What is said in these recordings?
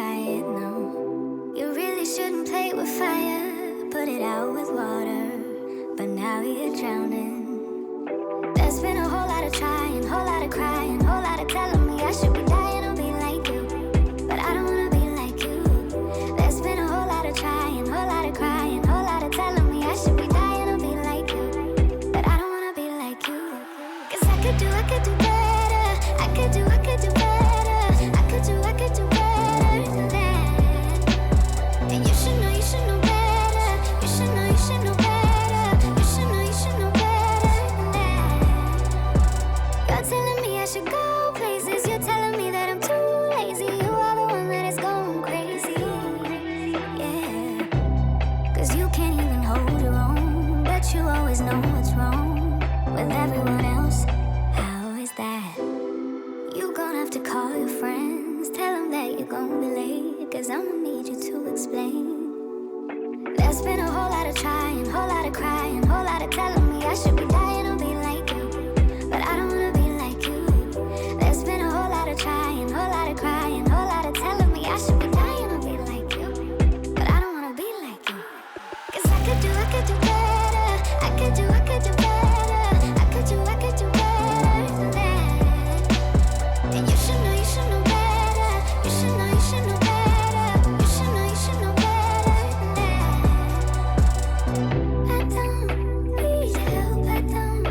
try it, no. You really shouldn't play with fire, put it out with water, but now you're drowning. There's been a whole lot of trying, whole lot of crying, whole lot of telling me I should be dying or be like you, but I don't wanna be like you. There's been a whole lot of trying, whole lot of crying, whole lot of telling me I should be dying or be like you, but I don't wanna be like you. Cause I could do better. I could do better. I could do better than that. And you should know better. You should know better. You should know better than that. You're telling me I should go places. You're telling me that I'm too lazy. You are the one that is going crazy. Yeah. Cause you can't even hold your own, but you always know what's wrong with everyone else. How is that? You gon' have to call your friends, tell them that you're gon' be late, cause I'ma need you to explain. There's been a whole lot of trying, whole lot of crying, whole lot of telling me I should be dying or be like you, but I don't wanna be like you. There's been a whole lot of trying, whole lot of crying, whole lot of telling me I should be dying or be like you, but I don't wanna be like you. Cause I could do better. I could do better. I could do better than that. And you should know better. You should know better. You should know better than that. I don't need your help. I don't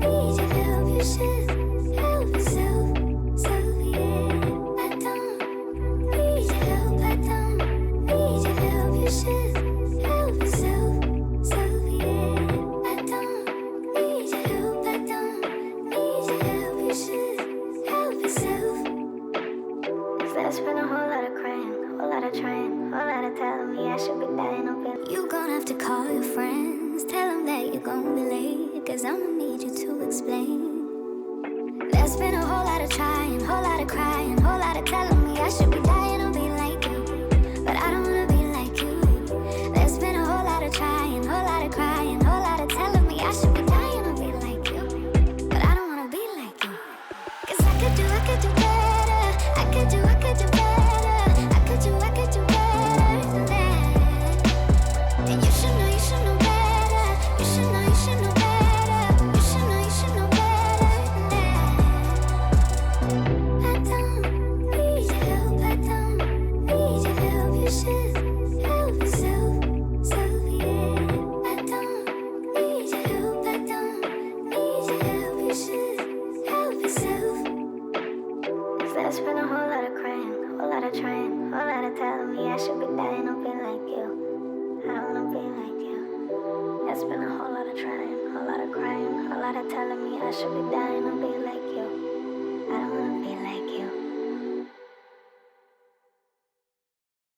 need your help. You should help yourself. So yeah. I don't need your help. I don't need your help. You should help yourself. So yeah. I don't need your help. I don't need your help. You should help yourself. There's been a whole lot of crying, whole lot of trying, whole lot of telling me I should be dying open. You gon' have to call your friends, tell them that you're gon' be late, cause I'ma need you to explain. There's been a whole lot of trying, whole lot of crying, whole lot of telling me I should be dying or be like you, but I don't wanna be like you. There's been a whole lot of trying, whole lot of crying, whole lot of telling me I should be dying or be like you, but I don't wanna be like you. Cause I could do better. I could do better. I could do better than that. And you should know better. You should know better. You should know better than that. I don't need your help. I don't need your help. You should help yourself. So yeah. I don't need your help. I don't need your help. You should help yourself. There's been a whole lot of crying, whole lot of trying, whole lot of telling me I should be dying or be like you. I don't wanna be like you. There's been a whole lot of trying, whole lot of crying, whole lot of telling me I should be dying